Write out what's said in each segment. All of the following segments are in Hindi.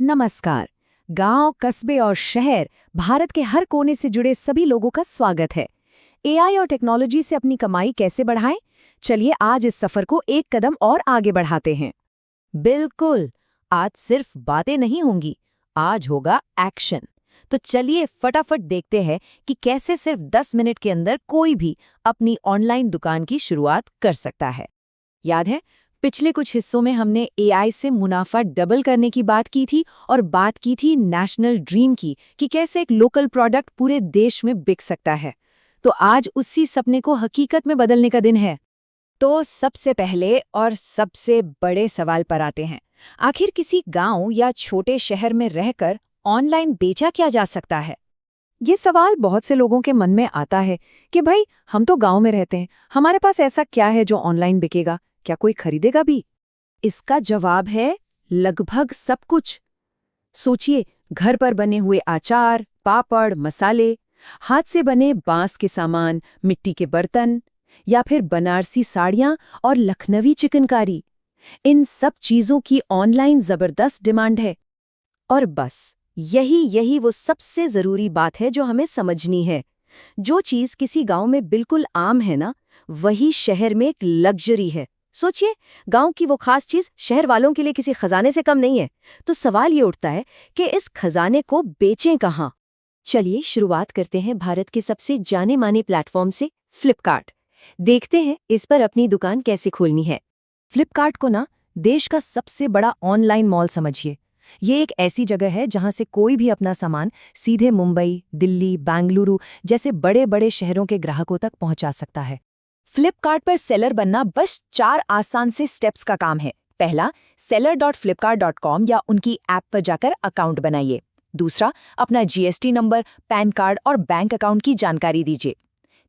नमस्कार। गांव, कस्बे और शहर, भारत के हर कोने से जुड़े सभी लोगों का स्वागत है। एआई और टेक्नोलॉजी से अपनी कमाई कैसे बढ़ाएं? चलिए आज इस सफर को एक कदम और आगे बढ़ाते हैं। बिल्कुल, आज सिर्फ बातें नहीं होंगी, आज होगा एक्शन। तो चलिए फटाफट देखते हैं कि कैसे सिर्फ 10 मिनट के अंदर कोई भी अपनी ऑनलाइन दुकान की शुरुआत कर सकता है। याद है, पिछले कुछ हिस्सों में हमने एआई से मुनाफा डबल करने की बात की थी और बात की थी नेशनल ड्रीम की कि कैसे एक लोकल प्रोडक्ट पूरे देश में बिक सकता है। तो आज उसी सपने को हकीकत में बदलने का दिन है। तो सबसे पहले और सबसे बड़े सवाल पर आते हैं। आखिर किसी गांव या छोटे शहर में रहकर ऑनलाइन बेचा क्या जा सकता है? ये सवाल बहुत से लोगों के मन में आता है कि भाई हम तो गांव में रहते हैं, हमारे पास ऐसा क्या है जो ऑनलाइन बिकेगा, क्या कोई खरीदेगा भी? इसका जवाब है लगभग सब कुछ। सोचिए, घर पर बने हुए अचार, पापड़, मसाले, हाथ से बने बांस के सामान, मिट्टी के बर्तन या फिर बनारसी साड़ियां और लखनवी चिकनकारी। इन सब चीजों की ऑनलाइन जबरदस्त डिमांड है। और बस यही वो सबसे जरूरी बात है जो हमें समझनी है। जो चीज किसी गांव में बिल्कुल आम है ना, वही शहर में एक लग्जरी है। सोचिए, गांव की वो खास चीज शहर वालों के लिए किसी खजाने से कम नहीं है। तो सवाल ये उठता है कि इस खजाने को बेचें कहां? चलिए शुरुआत करते हैं भारत के सबसे जाने माने प्लेटफॉर्म से, फ्लिपकार्ट। देखते हैं इस पर अपनी दुकान कैसे खोलनी है। फ्लिपकार्ट को ना देश का सबसे बड़ा ऑनलाइन मॉल समझिए। ये एक ऐसी जगह है जहां से कोई भी अपना सामान सीधे मुंबई, दिल्ली, बेंगलुरु जैसे बड़े बड़े शहरों के ग्राहकों तक पहुंचा सकता है। फ्लिपकार्ट पर सेलर बनना बस 4 आसान से स्टेप्स का काम है। पहला, seller.flipkart.com या उनकी ऐप पर जाकर अकाउंट बनाइए। दूसरा, अपना जीएसटी नंबर, पैन कार्ड और बैंक अकाउंट की जानकारी दीजिए।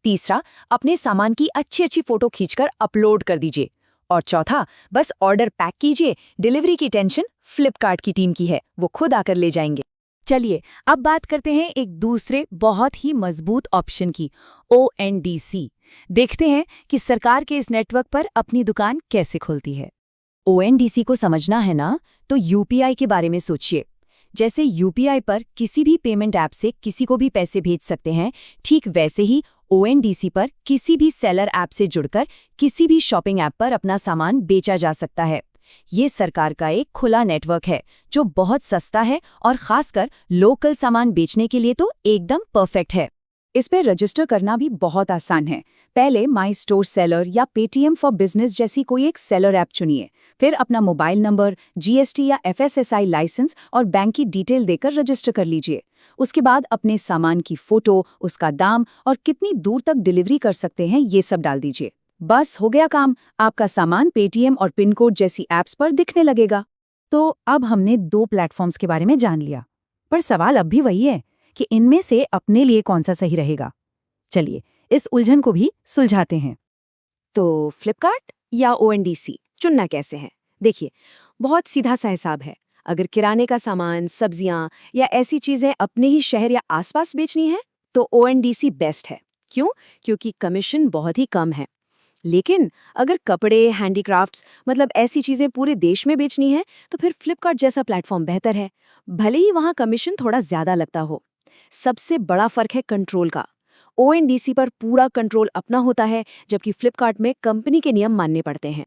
तीसरा, अपने सामान की अच्छी फोटो खींचकर अपलोड कर दीजिए। और चौथा, बस ऑर्डर पैक कीजिए। डिलीवरी की टेंशन फ्लिपकार्ट की टीम की है, वो खुद आकर ले जाएंगे। चलिए अब बात करते हैं एक दूसरे बहुत ही मजबूत ऑप्शन की, ONDC। देखते हैं कि सरकार के इस नेटवर्क पर अपनी दुकान कैसे खुलती है। ONDC को समझना है ना, तो यूपीआई के बारे में सोचिए। जैसे यूपीआई पर किसी भी पेमेंट ऐप से किसी को भी पैसे भेज सकते हैं, ठीक वैसे ही ONDC पर किसी भी सेलर ऐप से जुड़कर किसी भी शॉपिंग ऐप पर अपना सामान बेचा जा सकता है। ये सरकार का एक खुला नेटवर्क है जो बहुत सस्ता है और खासकर लोकल सामान बेचने के लिए तो एकदम परफेक्ट है। इस पर रजिस्टर करना भी बहुत आसान है। पहले माई स्टोर सेलर या पेटीएम फॉर बिजनेस जैसी कोई एक सेलर ऐप चुनिए। फिर अपना मोबाइल नंबर, जीएसटी या FSSI लाइसेंस और बैंक की डिटेल देकर रजिस्टर कर लीजिए। उसके बाद अपने सामान की फोटो, उसका दाम और कितनी दूर तक डिलीवरी कर सकते हैं ये सब डाल दीजिए। बस हो गया काम, आपका सामान पेटीएम और पिन कोड जैसी ऐप्स पर दिखने लगेगा। तो अब हमने 2 प्लेटफॉर्म्स के बारे में जान लिया, पर सवाल अब भी वही है कि इनमें से अपने लिए कौन सा सही रहेगा। चलिए इस उलझन को भी सुलझाते हैं। तो फ्लिपकार्ट या ONDC चुनना कैसे है? देखिए, बहुत सीधा सा हिसाब है। अगर किराने का सामान, सब्जियां या ऐसी चीजें अपने ही शहर या आसपास बेचनी है तो ONDC बेस्ट है। क्यों? क्योंकि कमीशन बहुत ही कम है। लेकिन अगर कपड़े, हैंडीक्राफ्ट्स मतलब ऐसी चीजें पूरे देश में बेचनी है तो फिर फ्लिपकार्ट जैसा प्लेटफॉर्म बेहतर है, भले ही वहां कमीशन थोड़ा ज्यादा लगता हो। सबसे बड़ा फर्क है कंट्रोल का। ONDC पर पूरा कंट्रोल अपना होता है, जबकि फ्लिपकार्ट में कंपनी के नियम मानने पड़ते हैं।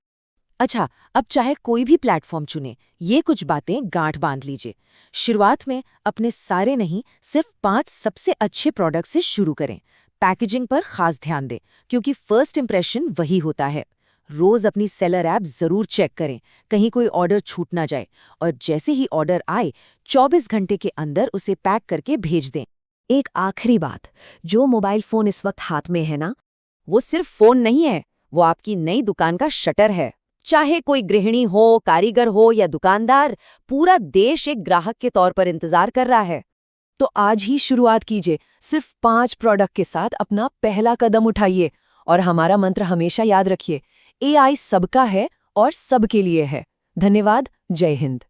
अच्छा, अब चाहे कोई भी प्लेटफॉर्म चुने, ये कुछ बातें गांठ बांध लीजिए। शुरुआत में अपने सारे नहीं, सिर्फ 5 सबसे अच्छे प्रोडक्ट से शुरू करें। पैकेजिंग पर खास ध्यान दें, क्योंकि फर्स्ट इंप्रेशन वही होता है। रोज अपनी सेलर ऐप जरूर चेक करें, कहीं कोई ऑर्डर छूट ना जाए। और जैसे ही ऑर्डर आए, 24 घंटे के अंदर उसे पैक करके भेज दें। एक आखिरी बात, जो मोबाइल फोन इस वक्त हाथ में है ना, वो सिर्फ फोन नहीं है, वो आपकी नई दुकान का शटर है। चाहे कोई गृहिणी हो, कारीगर हो या दुकानदार, पूरा देश एक ग्राहक के तौर पर इंतजार कर रहा है। तो आज ही शुरुआत कीजिए, सिर्फ 5 प्रोडक्ट के साथ अपना पहला कदम उठाइए। और हमारा मंत्र हमेशा याद रखिए, AI सबका है और सबके लिए है। धन्यवाद। जय हिंद।